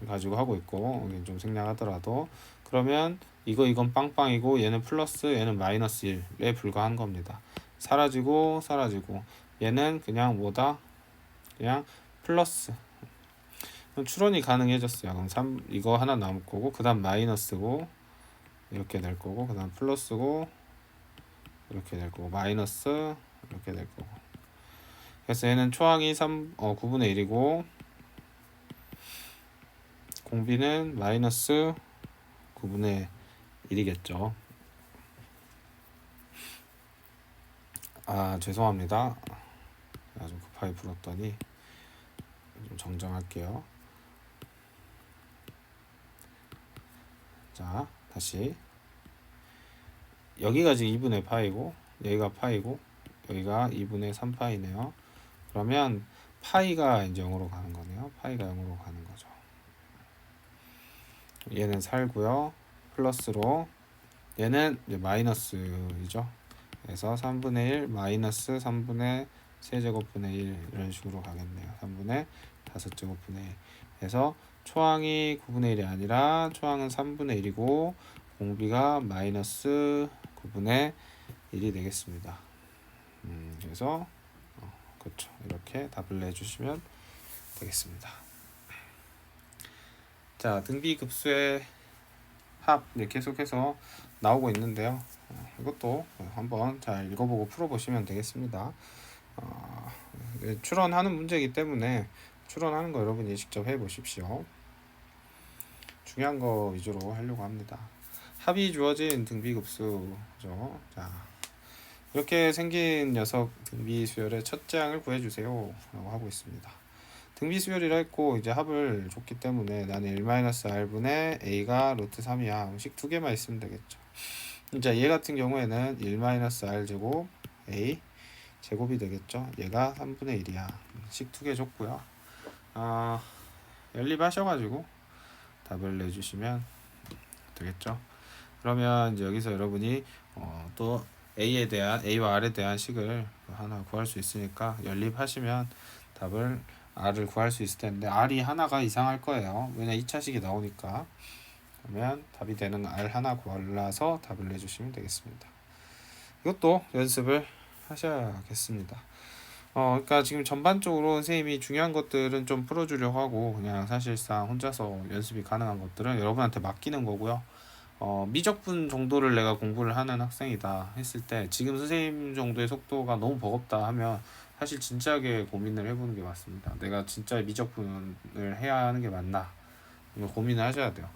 가지고 하고 있고, 여기 좀 생략하더라도 그러면 이건 빵빵이고 얘는 플러스 얘는 마이너스 1에 불과한 겁니다. 사라지고 얘는 그냥 뭐다? 그냥 플러스. 그럼 추론이 가능해졌어요. 그럼 3 이거 하나 남을 거고, 그 다음 마이너스고 이렇게 될 거고, 그 다음 플러스고 이렇게 될 거고, 마이너스 이렇게 될 거고. 그래서 얘는 초항이 9분의 1이고 공비는 마이너스 9분의 1이겠죠. 죄송합니다. 좀 급하게 불었더니 좀 정정할게요. 자, 다시 여기가 지금 2분의 파이고 여기가 파이고 여기가 2분의 3파이네요. 그러면 파이가 이제 0으로 가는 거네요. 파이가 0으로 가는 거죠. 얘는 살고요. 플러스로 얘는 이제 마이너스이죠. 그래서 3분의 1 마이너스 3분의 세제곱분의 1 이런 식으로 가겠네요. 3분의 5제곱분의 1. 그래서 초항이 9분의 1이 아니라 초항은 3분의 1이고 공비가 마이너스 9분의 1이 되겠습니다. 그래서 그렇죠. 이렇게 답을 내주시면 되겠습니다. 자, 등비급수의 합 계속해서 나오고 있는데요. 이것도 한번 잘 읽어보고 풀어보시면 되겠습니다. 추론하는 문제이기 때문에 추론하는 거 여러분이 직접 해보십시오. 중요한 거 위주로 하려고 합니다. 합이 주어진 등비급수죠. 자, 이렇게 생긴 녀석 등비수열의 첫째 항을 구해주세요 라고 하고 있습니다. 등비수열이라 했고 이제 합을 줬기 때문에 나는 1-r분의 a가 루트 3이야. 식 두 개만 있으면 되겠죠. 이제 얘 같은 경우에는 1-r 제곱 a 제곱이 되겠죠. 얘가 3분의 1이야. 식 두 개 줬고요. 연립하셔가지고 답을 내주시면 되겠죠. 그러면 이제 여기서 여러분이 또 A와 R에 대한 식을 하나 구할 수 있으니까 연립하시면 답을 R을 구할 수 있을 텐데 R이 하나가 이상할 거예요. 왜냐 2차식이 나오니까. 그러면 답이 되는 R 하나 골라서 답을 내주시면 되겠습니다. 이것도 연습을 하셔야겠습니다. 그러니까 지금 전반적으로 선생님이 중요한 것들은 좀 풀어주려고 하고 그냥 사실상 혼자서 연습이 가능한 것들은 여러분한테 맡기는 거고요. 미적분 정도를 내가 공부를 하는 학생이다 했을 때 지금 선생님 정도의 속도가 너무 버겁다 하면 사실 진지하게 고민을 해보는 게 맞습니다. 내가 진짜 미적분을 해야 하는 게 맞나? 이거 고민을 하셔야 돼요.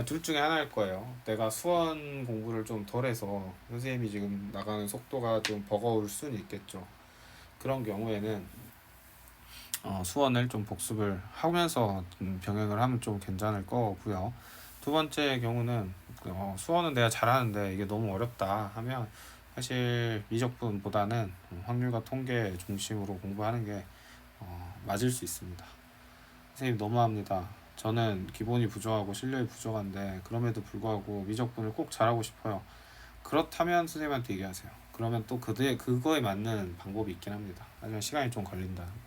둘 중에 하나일 거예요. 내가 수원 공부를 좀 덜해서 선생님이 지금 나가는 속도가 좀 버거울 수는 있겠죠. 그런 경우에는 수원을 좀 복습을 하면서 병행을 하면 좀 괜찮을 거고요. 두 번째 경우는 수원은 내가 잘하는데 이게 너무 어렵다 하면 사실 미적분보다는 확률과 통계 중심으로 공부하는 게 맞을 수 있습니다. 선생님 너무합니다. 저는 기본이 부족하고 실력이 부족한데 그럼에도 불구하고 미적분을 꼭 잘하고 싶어요. 그렇다면 선생님한테 얘기하세요. 그러면 또 그거에 맞는 방법이 있긴 합니다. 하지만 시간이 좀 걸린다는 거.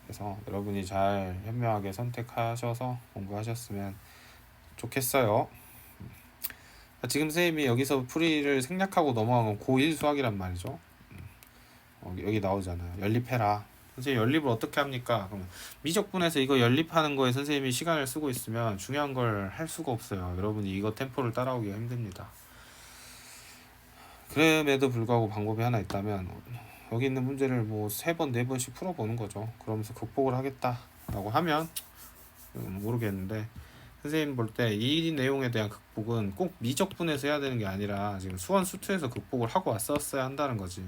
그래서 여러분이 잘 현명하게 선택하셔서 공부하셨으면 좋겠어요. 지금 선생님이 여기서 풀이를 생략하고 넘어간 건 고1 수학이란 말이죠. 여기 나오잖아요. 연립해라. 선생님 연립을 어떻게 합니까? 그러면 미적분에서 이거 연립하는 거에 선생님이 시간을 쓰고 있으면 중요한 걸 할 수가 없어요. 여러분이 이거 템포를 따라오기가 힘듭니다. 그럼에도 불구하고 방법이 하나 있다면 여기 있는 문제를 뭐 3번 4번씩 풀어보는 거죠. 그러면서 극복을 하겠다라고 하면 모르겠는데, 선생님 볼 때 이 내용에 대한 극복은 꼭 미적분에서 해야 되는 게 아니라 지금 수원 수투에서 극복을 하고 왔었어야 한다는 거지.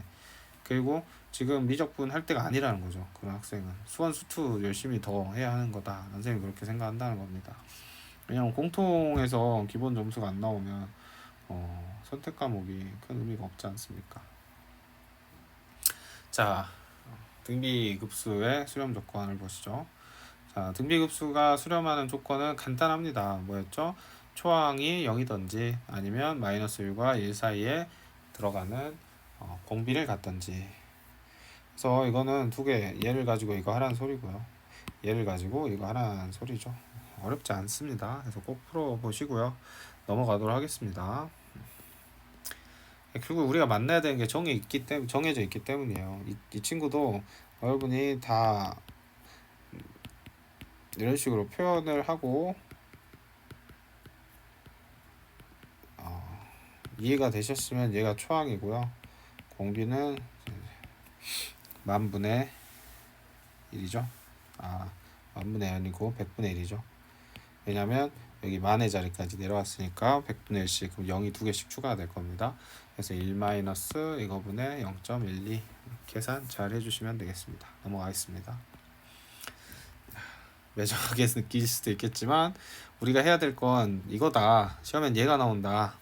그리고 지금 미적분 할 때가 아니라는 거죠. 그런 학생은 수원 수투 열심히 더 해야 하는 거다. 선생님이 그렇게 생각한다는 겁니다. 왜냐면 공통에서 기본 점수가 안 나오면 선택 과목이 큰 의미가 없지 않습니까? 자, 등비급수의 수렴 조건을 보시죠. 자, 등비급수가 수렴하는 조건은 간단합니다. 뭐였죠? 초항이 0이던지 아니면 마이너스 1과 1 사이에 들어가는 공비를 갖던지. 그래서 이거는 두 개, 얘를 가지고 이거 하라는 소리고요. 얘를 가지고 이거 하라는 소리죠. 어렵지 않습니다. 그래서 꼭 풀어보시고요. 넘어가도록 하겠습니다. 결국 우리가 만나야 되는 게 정해져 있기 때문이에요. 이 친구도 여러분이 다 이런 식으로 표현을 하고 이해가 되셨으면 얘가 초항이고요. 공비는 만분의 1이죠. 만분의 1 아니고 100분의 1이죠. 왜냐면 여기 만의 자리까지 내려왔으니까 100분의 1씩, 그럼 0이 2개씩 추가가 될 겁니다. 그래서 1 마이너스 이거분의 0.12 계산 잘 해주시면 되겠습니다. 넘어가겠습니다. 매정하게 느낄 수도 있겠지만 우리가 해야 될 건 이거다. 시험엔 얘가 나온다.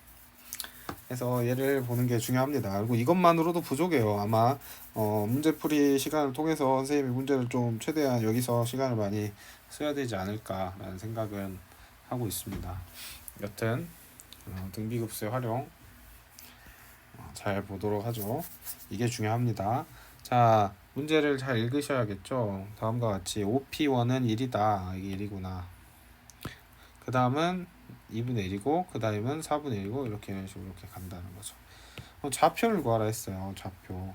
해서 얘를 보는 게 중요합니다. 그리고 이것만으로도 부족해요. 아마 문제풀이 시간을 통해서 선생님이 문제를 좀 최대한 여기서 시간을 많이 써야 되지 않을까라는 생각은 하고 있습니다. 여튼 등비급수의 활용 잘 보도록 하죠. 이게 중요합니다. 자, 문제를 잘 읽으셔야겠죠. 다음과 같이 OP1은 1이다. 이게 1이구나. 그 다음은 2분의 1이고 그 다음은 4분의 1이고 이렇게 간다는 거죠. 좌표를 구하라 했어요. 좌표.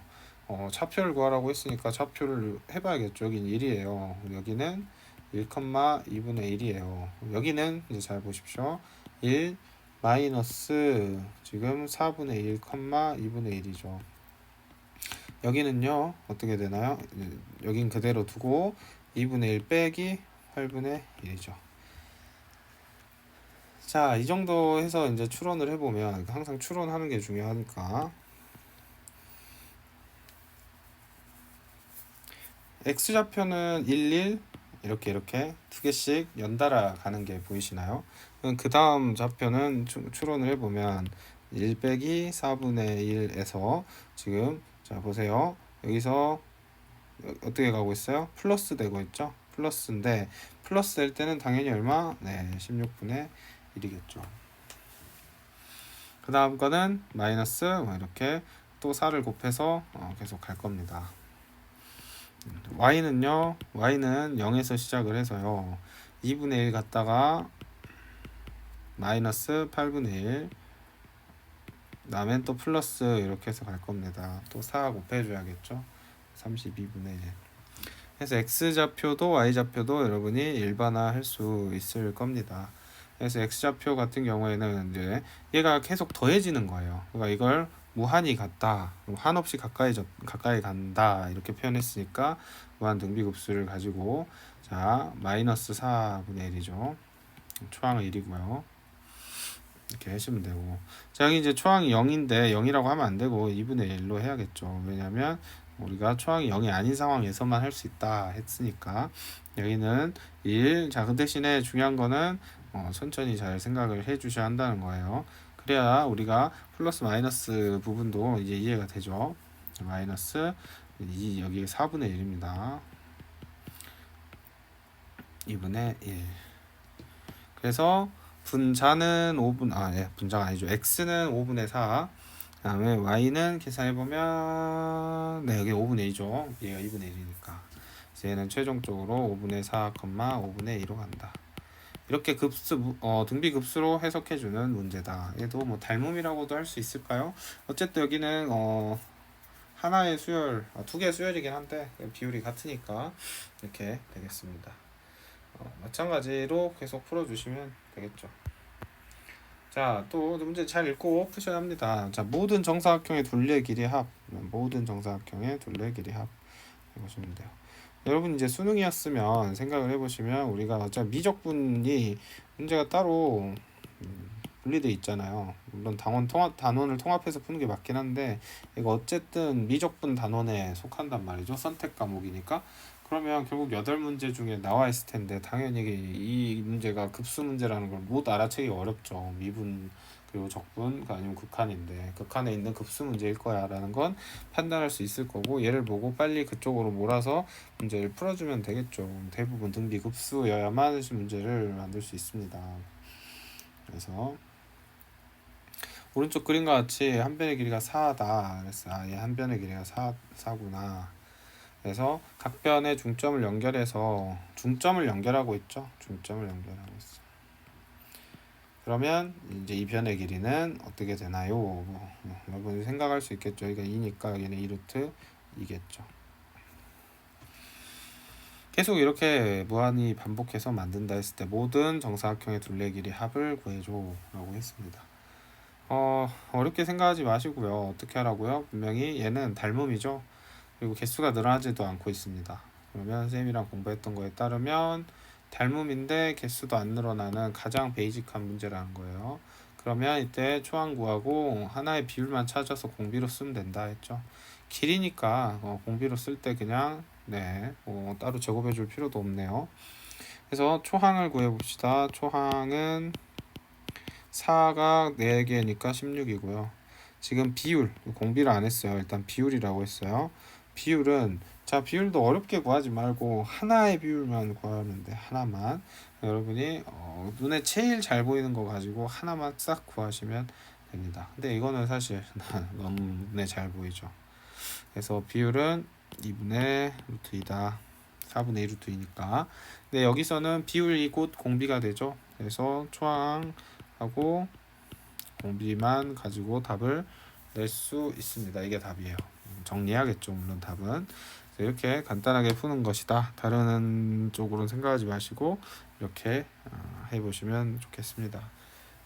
좌표를 구하라고 했으니까 좌표를 해봐야겠죠. 여기는 1이에요. 여기는 1,2분의 1이에요. 여기는 이제 잘 보십시오. 1 마이너스 지금 4분의 1, 2분의 1이죠. 여기는요 어떻게 되나요? 여긴 그대로 두고 2분의 1 빼기 8분의 1이죠. 자, 이 정도 해서 이제 추론을 해보면 항상 추론하는 게 중요하니까 x좌표는 1, 1 이렇게 두 개씩 연달아 가는 게 보이시나요? 그 다음 좌표는 추론을 해보면 1 빼기 4분의 1에서 지금 자 보세요. 여기서 어떻게 가고 있어요? 플러스 되고 있죠? 플러스인데 플러스 될 때는 당연히 얼마? 네, 16분의 1이겠죠. 그 다음 거는 마이너스 이렇게 또 4를 곱해서 계속 갈 겁니다. y는요, y는 0에서 시작을 해서요 2분의 1 갔다가 마이너스 8분의 1 다음엔 또 플러스 이렇게 해서 갈 겁니다. 또 4 곱해줘야겠죠. 32분의 1. 그래서 x좌표도 y좌표도 여러분이 일반화할 수 있을 겁니다. 그래서 x좌표 같은 경우에는 이제 얘가 계속 더해지는 거예요. 그러니까 이걸 무한히 갔다, 한없이 가까이 간다 이렇게 표현했으니까 무한 등비급수를 가지고 자 마이너스 4분의 1이죠. 초항은 1이고요. 이렇게 하시면 되고, 자 여기 이제 초항이 0인데 0이라고 하면 안 되고 2분의 1로 해야겠죠. 왜냐면 우리가 초항이 0이 아닌 상황에서만 할 수 있다 했으니까 여기는 1. 자, 그 대신에 중요한 거는 천천히 잘 생각을 해 주셔야 한다는 거예요. 그래야 우리가 플러스 마이너스 부분도 이제 이해가 되죠. 마이너스 여기 4분의 1입니다. 2분의 1. 그래서 분자는 5분, 분자가 아니죠. x는 5분의 4. 그 다음에 y는 계산해보면, 네, 여기 5분의 2죠. 얘가 2분의 1이니까. 그래서 얘는 최종적으로 5분의 4, 5분의 2로 간다. 이렇게 등비급수로 해석해주는 문제다. 얘도 뭐 닮음이라고도 할 수 있을까요? 어쨌든 여기는, 하나의 수열, 두 개의 수열이긴 한데, 비율이 같으니까, 이렇게 되겠습니다. 마찬가지로 계속 풀어주시면 되겠죠. 자, 또 문제 잘 읽고 푸셔야 합니다. 자, 모든 정사각형의 둘레 길이 합. 모든 정사각형의 둘레 길이 합. 해보시면 돼요. 여러분 이제 수능이었으면 생각을 해보시면 우리가 어차피 미적분이 문제가 따로 분리돼 있잖아요. 물론 단원을 통합해서 푸는 게 맞긴 한데 이거 어쨌든 미적분 단원에 속한단 말이죠. 선택 과목이니까. 그러면 결국 8문제 중에 나와 있을 텐데 당연히 이 문제가 급수 문제라는 걸 못 알아채기 어렵죠. 미분 그리고 적분 아니면 극한인데 극한에 있는 급수 문제일 거야 라는 건 판단할 수 있을 거고 얘를 보고 빨리 그쪽으로 몰아서 문제를 풀어주면 되겠죠. 대부분 등비 급수여야만 문제를 만들 수 있습니다. 그래서 오른쪽 그림과 같이 한 변의 길이가 4다. 그래서 얘 한 변의 길이가 4구나. 그래서 각 변의 중점을 연결해서 중점을 연결하고 있죠. 중점을 연결하고 있어. 그러면 이제 이 변의 길이는 어떻게 되나요? 여러분이 생각할 수 있겠죠. 여기가 2니까 여기는 2루트 2겠죠. 계속 이렇게 무한히 반복해서 만든다 했을 때 모든 정사각형의 둘레 길이 합을 구해줘 라고 했습니다. 어렵게 생각하지 마시고요. 어떻게 하라고요? 분명히 얘는 닮음이죠. 그리고 개수가 늘어나지도 않고 있습니다. 그러면 쌤이랑 공부했던 거에 따르면 닮음인데 개수도 안 늘어나는 가장 베이직한 문제라는 거예요. 그러면 이때 초항 구하고 하나의 비율만 찾아서 공비로 쓰면 된다 했죠. 길이니까 공비로 쓸 때 그냥 따로 제곱해 줄 필요도 없네요. 그래서 초항을 구해 봅시다. 초항은 4가 4개니까 16이고요. 지금 비율, 공비를 안 했어요. 일단 비율이라고 했어요. 비율은 비율도 어렵게 구하지 말고 하나의 비율만 구하면 돼. 하나만. 여러분이 눈에 제일 잘 보이는 거 가지고 하나만 싹 구하시면 됩니다. 근데 이거는 사실 너무 눈에 잘 보이죠. 그래서 비율은 2분의 루트 2다. 4분의 1 루트 2니까. 근데 여기서는 비율이 곧 공비가 되죠. 그래서 초항하고 공비만 가지고 답을 낼 수 있습니다. 이게 답이에요. 정리해야겠죠. 물론 답은. 이렇게 간단하게 푸는 것이다. 다른 쪽으로는 생각하지 마시고 이렇게 해보시면 좋겠습니다.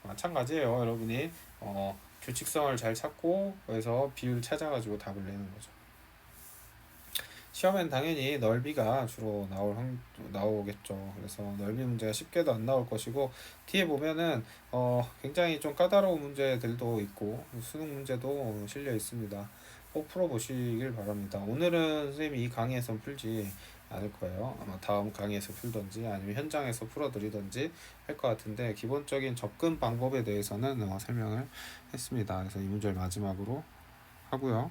마찬가지예요. 여러분이 규칙성을 잘 찾고 그래서 비율 찾아가지고 답을 내는 거죠. 시험엔 당연히 넓이가 주로 나오겠죠. 그래서 넓이 문제가 쉽게도 안 나올 것이고 뒤에 보면은 굉장히 좀 까다로운 문제들도 있고 수능 문제도 실려 있습니다. 꼭 풀어보시길 바랍니다. 오늘은 선생님이 이 강의에서 풀지 않을 거예요. 아마 다음 강의에서 풀던지 아니면 현장에서 풀어드리던지 할 것 같은데 기본적인 접근 방법에 대해서는 설명을 했습니다. 그래서 이 문제를 마지막으로 하고요.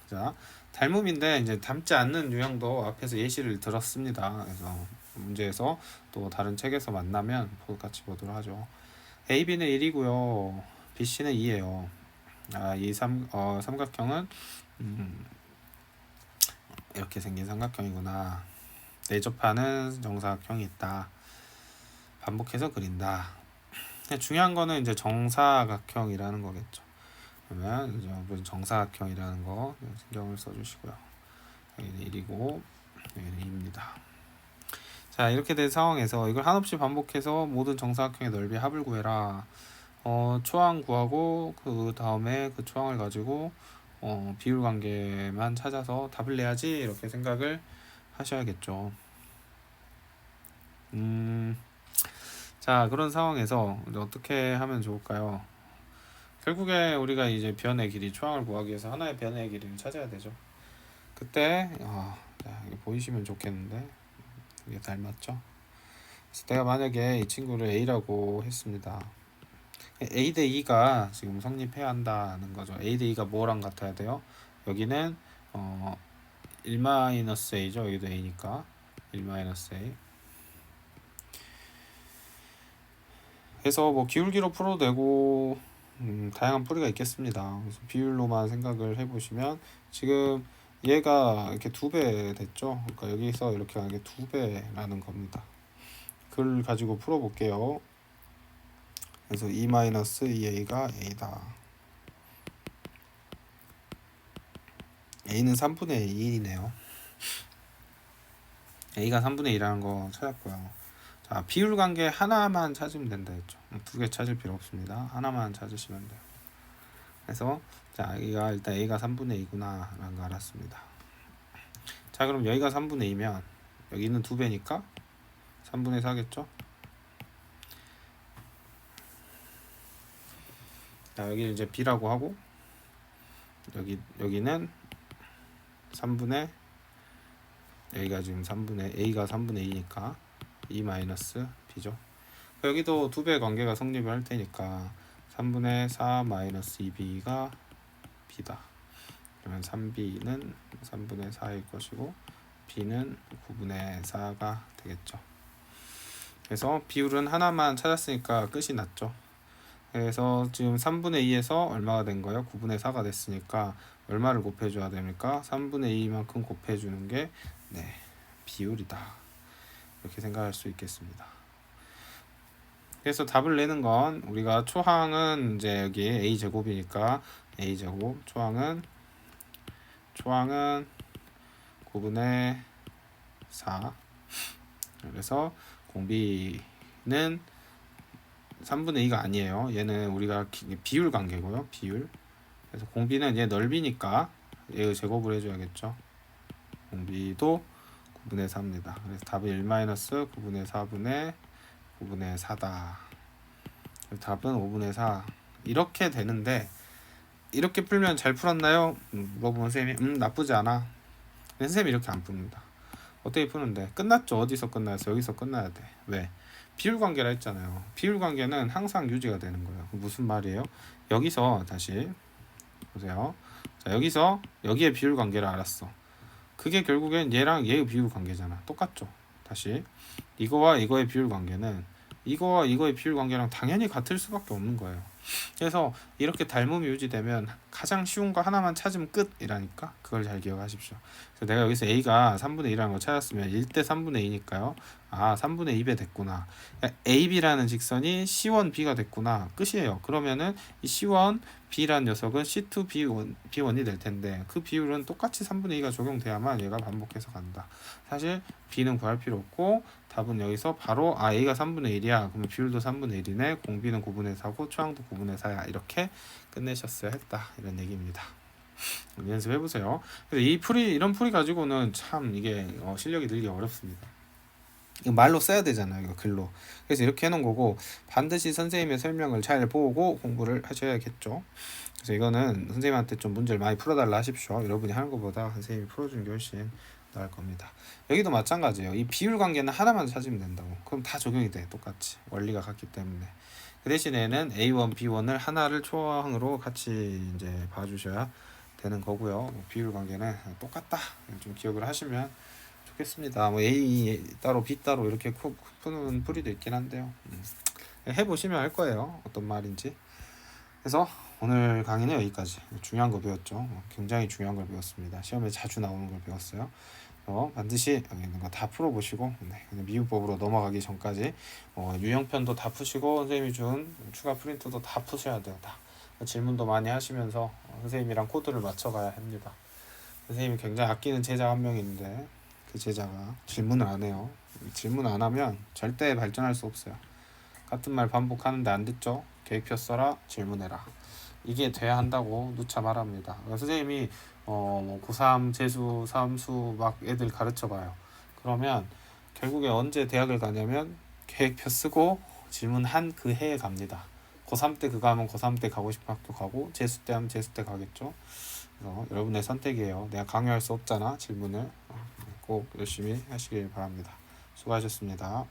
자, 닮음인데 이제 닮지 않는 유형도 앞에서 예시를 들었습니다. 그래서 문제에서 또 다른 책에서 만나면 같이 보도록 하죠. AB는 1이고요. BC는 2예요. 이 삼각형은 이렇게 생긴 삼각형이구나. 내접하는 정사각형이 있다. 반복해서 그린다. 중요한 거는 이제 정사각형이라는 거겠죠. 그러면 이제 무슨 정사각형이라는 거 신경을 써주시고요. 여기는 1이고 여기는 2입니다. 자, 이렇게 된 상황에서 이걸 한없이 반복해서 모든 정사각형의 넓이 합을 구해라. 초항 구하고 그 다음에 그 초항을 가지고 비율 관계만 찾아서 답을 내야지 이렇게 생각을 하셔야겠죠. 자, 그런 상황에서 어떻게 하면 좋을까요? 결국에 우리가 이제 변의 길이 초항을 구하기 위해서 하나의 변의 길이를 찾아야 되죠. 그때 이게 보이시면 좋겠는데 이게 닮았죠. 그래서 내가 만약에 이 친구를 A라고 했습니다. A 대 2가 지금 성립해야 한다는 거죠. A 대 2가 뭐랑 같아야 돼요? 여기는 1-A죠. 여기도 A니까 1-A. 그래서 뭐 기울기로 풀어도 되고 다양한 풀이가 있겠습니다. 그래서 비율로만 생각을 해보시면 지금 얘가 이렇게 2배 됐죠. 그러니까 여기서 이렇게 하는 게 2배라는 겁니다. 그걸 가지고 풀어볼게요. 그래서 2-2a가 a다. a는 3분의 2이네요. a가 3분의 2라는 거 찾았고요. 자, 비율 관계 하나만 찾으면 된다 했죠. 두 개 찾을 필요 없습니다. 하나만 찾으시면 돼요. 그래서 자, 여기가 일단 A가 3분의 2구나 라는 거 알았습니다. 자, 그럼 여기가 3분의 2면 여기는 2배니까 3분의 4겠죠? 자, 여기를 이제 B라고 하고 여기는 3분의 여기가 지금 3분의 A가 3분의 2니까 2 마이너스 B죠. 여기도 2배 관계가 성립을 할 테니까 3분의 4 마이너스 2B가 B다. 그러면 3B는 3분의 4일 것이고 B는 9분의 4가 되겠죠. 그래서 비율은 하나만 찾았으니까 끝이 났죠. 그래서 지금 3분의 2에서 얼마가 된 거예요? 9분의 4가 됐으니까 얼마를 곱해줘야 됩니까? 3분의 2만큼 곱해주는 게 비율이다. 이렇게 생각할 수 있겠습니다. 그래서 답을 내는 건 우리가 초항은 이제 여기 a제곱이니까 a제곱, 초항은 9분의 4. 그래서 공비는 3분의 2가 아니에요. 얘는 우리가 비율 관계고요. 비율. 그래서 공비는 얘 넓이니까 얘의 제곱을 해줘야겠죠. 공비도 9분의 4입니다. 그래서 답은 1-9분의 4분의 9분의 4다. 답은 5분의 4. 이렇게 되는데 이렇게 풀면 잘 풀었나요? 물어보면 선생님이 나쁘지 않아. 근데 선생님이 이렇게 안 풉니다. 어떻게 푸는데? 끝났죠. 어디서 끝났어? 여기서 끝나야 돼. 왜? 비율 관계라 했잖아요. 비율 관계는 항상 유지가 되는 거예요. 무슨 말이에요? 여기서 다시 보세요. 자, 여기서 여기에 비율 관계를 알았어. 그게 결국엔 얘랑 얘의 비율 관계잖아. 똑같죠. 다시 이거와 이거의 비율 관계는 이거와 이거의 비율 관계랑 당연히 같을 수밖에 없는 거예요. 그래서 이렇게 닮음이 유지되면 가장 쉬운 거 하나만 찾으면 끝이라니까 그걸 잘 기억하십시오. 그래서 내가 여기서 A가 3분의 1이라는 걸 찾았으면 1대 3분의 2니까요. 아, 3분의 2배 됐구나. AB라는 직선이 C1, B가 됐구나. 끝이에요. 그러면은 이 C1, B라는 녀석은 C2, B1이 될 텐데 그 비율은 똑같이 3분의 2가 적용돼야만 얘가 반복해서 간다. 사실 B는 구할 필요 없고 답은 여기서 바로 A가 3분의 1이야. 그러면 비율도 3분의 1이네. 공비는 9분의 4고 초항도 9분의 4야. 이렇게 끝내셨어야 했다. 이런 얘기입니다. 연습해보세요. 그래서 이런 풀이 가지고는 참 이게 실력이 늘기 어렵습니다. 이거 말로 써야 되잖아요. 이거 글로. 그래서 이렇게 해놓은 거고 반드시 선생님의 설명을 잘 보고 공부를 하셔야겠죠. 그래서 이거는 선생님한테 좀 문제를 많이 풀어달라 하십시오. 여러분이 하는 것보다 선생님이 풀어주는 게 훨씬 나을 겁니다. 여기도 마찬가지예요. 이 비율 관계는 하나만 찾으면 된다고. 그럼 다 적용이 돼. 똑같이. 원리가 같기 때문에. 그 대신에는 A1, B1을 하나를 초항으로 같이 이제 봐주셔야 되는 거고요. 비율 관계는 똑같다. 좀 기억을 하시면 좋겠습니다. 뭐 A 따로 B 따로 이렇게 푸는 풀이도 있긴 한데요. 해보시면 알 거예요. 어떤 말인지. 그래서 오늘 강의는 여기까지. 중요한 거 배웠죠. 굉장히 중요한 걸 배웠습니다. 시험에 자주 나오는 걸 배웠어요. 반드시 여기 있는 거 다 풀어보시고 미분법으로 넘어가기 전까지 유형편도 다 푸시고 선생님이 준 추가 프린트도 다 푸셔야 돼요. 다. 질문도 많이 하시면서 선생님이랑 코드를 맞춰가야 합니다. 선생님이 굉장히 아끼는 제자 한 명 있는데 그 제자가 질문을 안 해요. 질문 안 하면 절대 발전할 수 없어요. 같은 말 반복하는데 안 듣죠? 계획표 써라, 질문해라. 이게 돼야 한다고 누차 말합니다. 선생님이 고3 재수, 삼수 막 애들 가르쳐 봐요. 그러면 결국에 언제 대학을 가냐면 계획표 쓰고 질문한 그 해에 갑니다. 고3 때 그거 하면 고3 때 가고 싶은 학교 가고 재수 때 하면 재수 때 가겠죠. 그래서 여러분의 선택이에요. 내가 강요할 수 없잖아. 질문을 꼭 열심히 하시길 바랍니다. 수고하셨습니다.